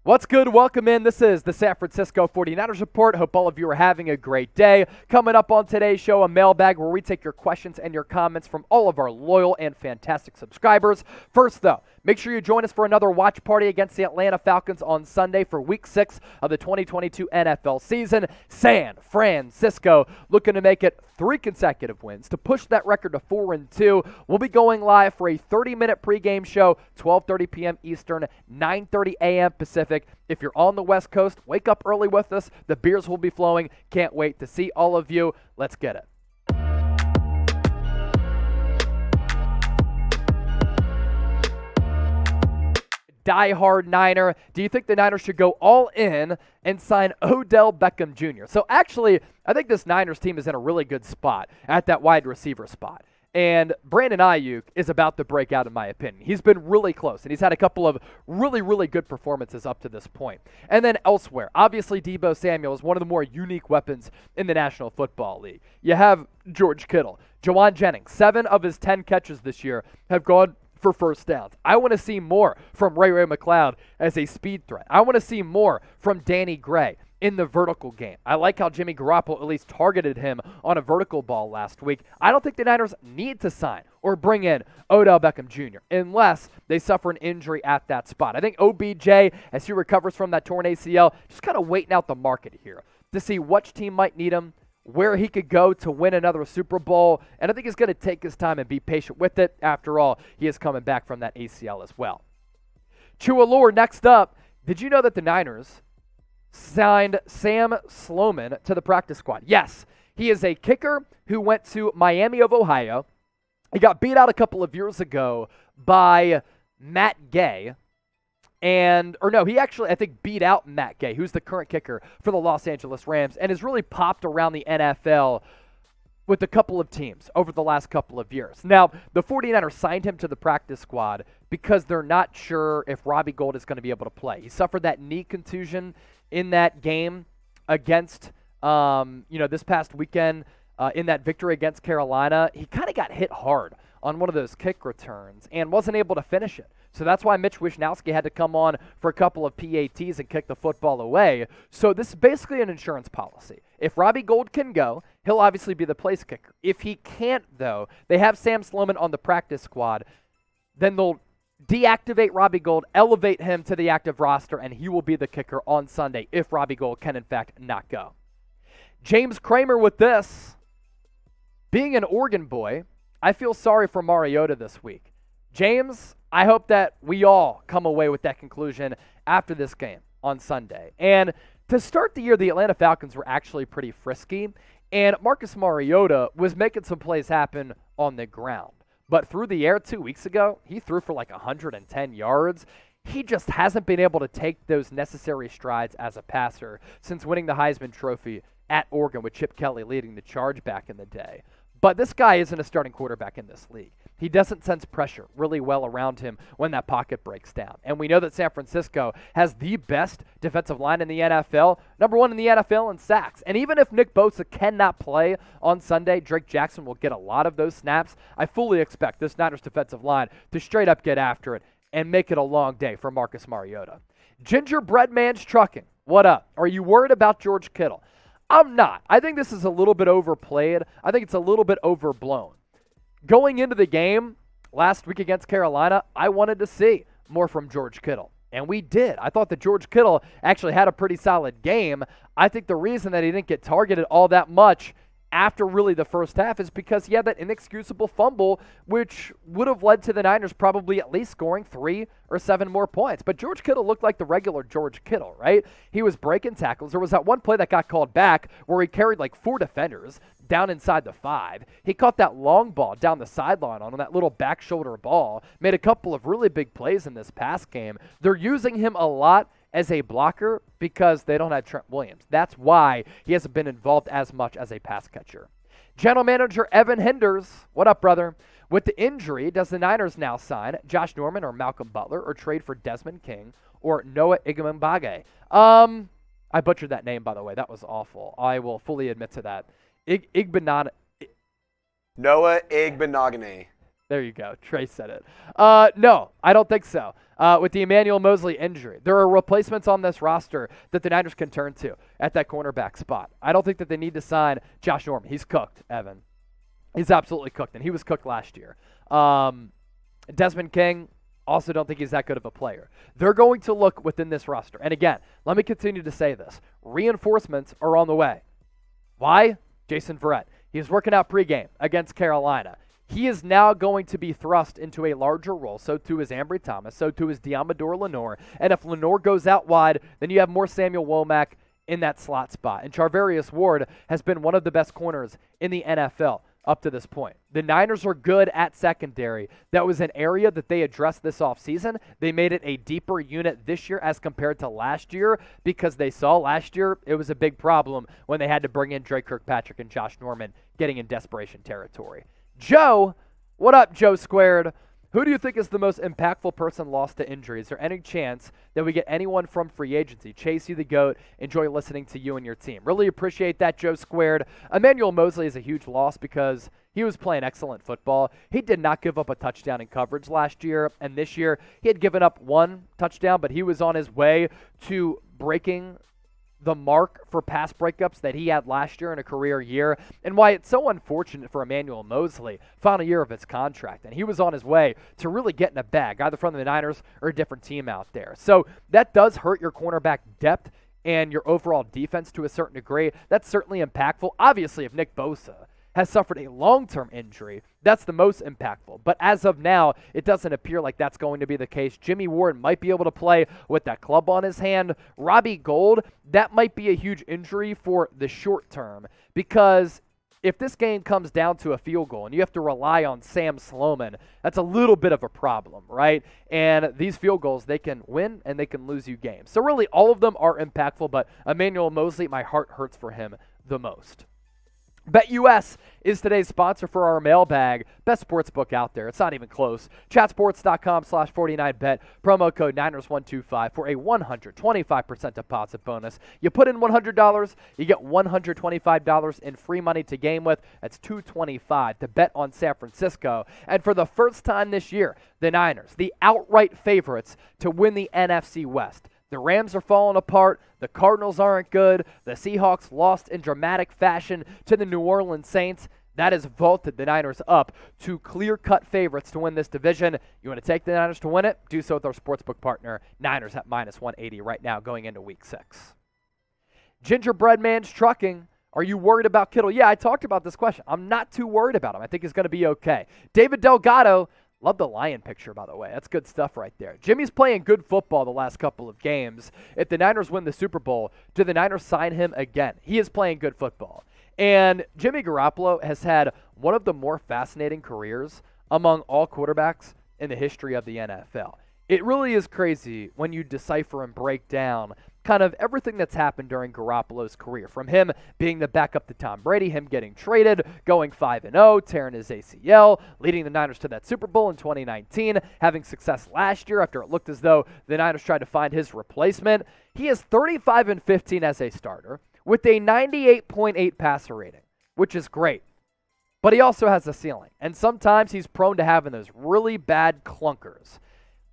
What's good? Welcome in. This is the San Francisco 49ers Report. Hope all of you are having a great day. Coming up on today's show, a mailbag where we take your questions and your comments from all of our loyal and fantastic subscribers. First, though, make sure you join us for another watch party against the Atlanta Falcons on Sunday for Week 6 of the 2022 NFL season. San Francisco looking to make it 3 consecutive wins to push that record to 4-2. We'll be going live for a 30-minute pregame show, 12:30 p.m. Eastern, 9:30 a.m. Pacific. If you're on the West Coast, wake up early with us. The beers will be flowing. Can't wait to see all of you. Let's get it. Die-hard Niner. Do you think the Niners should go all in and sign Odell Beckham Jr.? So actually, I think this Niners team is in a really good spot at that wide receiver spot. And Brandon Aiyuk is about to break out, in my opinion. He's been really close, and he's had a couple of really, really good performances up to this point. And then elsewhere, obviously Deebo Samuel is one of the more unique weapons in the National Football League. You have George Kittle, Juwan Jennings. 7 of his 10 catches this year have gone for first downs. I want to see more from Ray McCloud as a speed threat. I want to see more from Danny Gray in the vertical game. I like how Jimmy Garoppolo at least targeted him on a vertical ball last week. I don't think the Niners need to sign or bring in Odell Beckham Jr. unless they suffer an injury at that spot. I think OBJ, as he recovers from that torn ACL, just kind of waiting out the market here to see which team might need him, where he could go to win another Super Bowl, and I think he's going to take his time and be patient with it. After all, he is coming back from that ACL as well. Chua next up. Did you know that the Niners signed Sam Sloman to the practice squad? Yes, he is a kicker who went to Miami of Ohio. He got beat out a couple of years ago by Matt Gay. He actually, I think, beat out Matt Gay, who's the current kicker for the Los Angeles Rams, and has really popped around the NFL with a couple of teams over the last couple of years. Now, the 49ers signed him to the practice squad because they're not sure if Robbie Gould is going to be able to play. He suffered that knee contusion in that game against, this past weekend in that victory against Carolina. He kind of got hit hard on one of those kick returns and wasn't able to finish it. So that's why Mitch Wishnowsky had to come on for a couple of PATs and kick the football away. So this is basically an insurance policy. If Robbie Gould can go, he'll obviously be the place kicker. If he can't, though, they have Sam Sloman on the practice squad. Then they'll deactivate Robbie Gould, elevate him to the active roster, and he will be the kicker on Sunday if Robbie Gould can, in fact, not go. James Kramer with this. Being an Oregon boy, I feel sorry for Mariota this week. James, I hope that we all come away with that conclusion after this game on Sunday. And to start the year, the Atlanta Falcons were actually pretty frisky, and Marcus Mariota was making some plays happen on the ground. But through the air 2 weeks ago, he threw for like 110 yards. He just hasn't been able to take those necessary strides as a passer since winning the Heisman Trophy at Oregon with Chip Kelly leading the charge back in the day. But this guy isn't a starting quarterback in this league. He doesn't sense pressure really well around him when that pocket breaks down. And we know that San Francisco has the best defensive line in the NFL, number 1 in the NFL in sacks. And even if Nick Bosa cannot play on Sunday, Drake Jackson will get a lot of those snaps. I fully expect this Niners defensive line to straight up get after it and make it a long day for Marcus Mariota. Gingerbread Man's Trucking, what up? Are you worried about George Kittle? I'm not. I think this is a little bit overplayed. I think it's a little bit overblown. Going into the game last week against Carolina, I wanted to see more from George Kittle, and we did. I thought that George Kittle actually had a pretty solid game. I think the reason that he didn't get targeted all that much after really the first half is because he had that inexcusable fumble, which would have led to the Niners probably at least scoring 3 or 7 more points. But George Kittle looked like the regular George Kittle, right? He was breaking tackles. There was that one play that got called back where he carried like 4 defenders down inside the 5. He caught that long ball down the sideline on that little back shoulder ball, made a couple of really big plays in this pass game. They're using him a lot as a blocker because they don't have Trent Williams. That's why he hasn't been involved as much as a pass catcher. General Manager Evan Henders, what up, brother? With the injury, does the Niners now sign Josh Norman or Malcom Butler or trade for Desmond King or Noah Igbinoghene? I butchered that name, by the way. That was awful. I will fully admit to that. Noah Igbinoghene. There you go. Trey said it. No, I don't think so. with the Emmanuel Mosley injury. There are replacements on this roster that the Niners can turn to at that cornerback spot. I don't think that they need to sign Josh Norman. He's cooked, Evan. He's absolutely cooked, and he was cooked last year. Desmond King, also don't think he's that good of a player. They're going to look within this roster. And again, let me continue to say this. Reinforcements are on the way. Why? Jason Verrett. He's working out pregame against Carolina. He is now going to be thrust into a larger role. So too is Ambry Thomas. So too is Deommodore Lenoir. And if Lenoir goes out wide, then you have more Samuel Womack in that slot spot. And Charvarius Ward has been one of the best corners in the NFL up to this point. The Niners are good at secondary. That was an area that they addressed this offseason. They made it a deeper unit this year as compared to last year because they saw last year it was a big problem when they had to bring in Drake Kirkpatrick and Josh Norman getting in desperation territory. Joe, what up, Joe Squared? Who do you think is the most impactful person lost to injury? Is there any chance that we get anyone from free agency? Chase, you the GOAT. Enjoy listening to you and your team. Really appreciate that, Joe Squared. Emmanuel Mosley is a huge loss because he was playing excellent football. He did not give up a touchdown in coverage last year, and this year he had given up one touchdown, but he was on his way to breaking the mark for pass breakups that he had last year in a career year, and why it's so unfortunate for Emmanuel Mosley, final year of his contract, and he was on his way to really getting a bag, either from the Niners or a different team out there. So that does hurt your cornerback depth and your overall defense to a certain degree. That's certainly impactful. Obviously, if Nick Bosa has suffered a long-term injury, that's the most impactful. But as of now, it doesn't appear like that's going to be the case. Jimmy Ward might be able to play with that club on his hand. Robbie Gould, that might be a huge injury for the short term because if this game comes down to a field goal and you have to rely on Sam Sloman, that's a little bit of a problem, right? And these field goals, they can win and they can lose you games. So really, all of them are impactful, but Emmanuel Mosley, my heart hurts for him the most. BetUS is today's sponsor for our mailbag. Best sports book out there. It's not even close. Chatsports.com/49bet. Promo code Niners125 for a 125% deposit bonus. You put in $100, you get $125 in free money to game with. That's $225 to bet on San Francisco. And for the first time this year, the Niners, the outright favorites to win the NFC West. The Rams are falling apart. The Cardinals aren't good. The Seahawks lost in dramatic fashion to the New Orleans Saints. That has vaulted the Niners up to clear-cut favorites to win this division. You want to take the Niners to win it? Do so with our sportsbook partner, Niners at -180 right now going into Week 6. Gingerbread Man's Trucking. Are you worried about Kittle? Yeah, I talked about this question. I'm not too worried about him. I think he's going to be okay. David Delgado. Love the lion picture, by the way. That's good stuff right there. Jimmy's playing good football the last couple of games. If the Niners win the Super Bowl, do the Niners sign him again? He is playing good football. And Jimmy Garoppolo has had one of the more fascinating careers among all quarterbacks in the history of the NFL. It really is crazy when you decipher and break down kind of everything that's happened during Garoppolo's career, from him being the backup to Tom Brady, him getting traded, going 5-0, tearing his ACL, leading the Niners to that Super Bowl in 2019, having success last year after it looked as though the Niners tried to find his replacement. He is 35-15 as a starter with a 98.8 passer rating, which is great. But he also has a ceiling, and sometimes he's prone to having those really bad clunkers.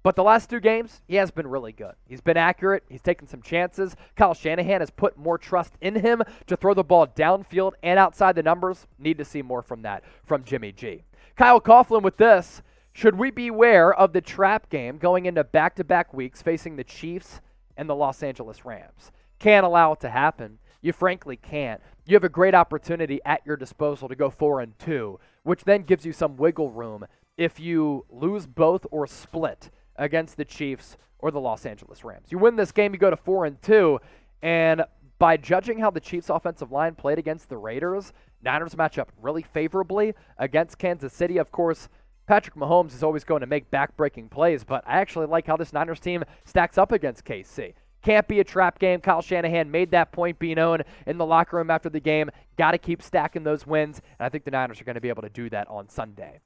But the last 2 games, he has been really good. He's been accurate. He's taken some chances. Kyle Shanahan has put more trust in him to throw the ball downfield and outside the numbers. Need to see more from that from Jimmy G. Kyle Coughlin with this. Should we beware of the trap game going into back-to-back weeks facing the Chiefs and the Los Angeles Rams? Can't allow it to happen. You frankly can't. You have a great opportunity at your disposal to go 4-2, which then gives you some wiggle room if you lose both or split against the Chiefs or the Los Angeles Rams. You win this game, you go to 4-2, and by judging how the Chiefs' offensive line played against the Raiders, Niners match up really favorably against Kansas City. Of course, Patrick Mahomes is always going to make back-breaking plays, but I actually like how this Niners team stacks up against KC. Can't be a trap game. Kyle Shanahan made that point be known in the locker room after the game. Got to keep stacking those wins, and I think the Niners are going to be able to do that on Sunday.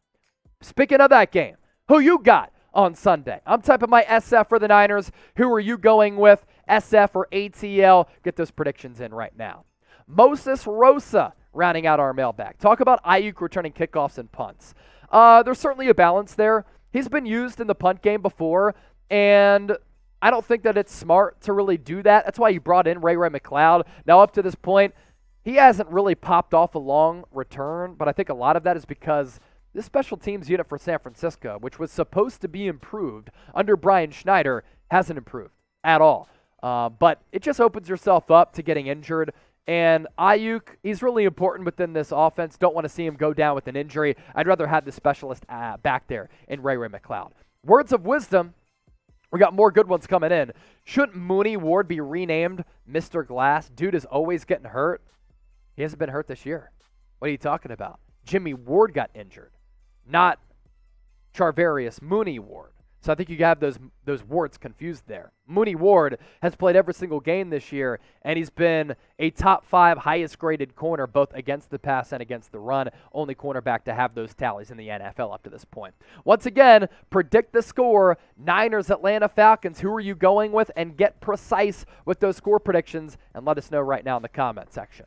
Speaking of that game, who you got on Sunday? I'm typing my SF for the Niners. Who are you going with, SF or ATL? Get those predictions in right now. Moses Rosa rounding out our mailbag. Talk about Aiyuk returning kickoffs and punts. There's certainly a balance there. He's been used in the punt game before, And I don't think that it's smart to really do that. That's why you brought in Ray McCloud. Now, up to this point, he hasn't really popped off a long return, but I think a lot of that is because this special teams unit for San Francisco, which was supposed to be improved under Brian Schneider, hasn't improved at all. But it just opens yourself up to getting injured. And Aiyuk, he's really important within this offense. Don't want to see him go down with an injury. I'd rather have the specialist back there in Ray McCloud. Words of wisdom. We got more good ones coming in. Shouldn't Mooney Ward be renamed Mr. Glass? Dude is always getting hurt. He hasn't been hurt this year. What are you talking about? Jimmy Ward got injured, not Charvarius Mooney Ward. So I think you have those Wards confused there. Mooney Ward has played every single game this year, and he's been a top 5 highest graded corner both against the pass and against the run. Only cornerback to have those tallies in the NFL up to this point. Once again, predict the score. Niners, Atlanta Falcons. Who are you going with? And get precise with those score predictions and let us know right now in the comment section.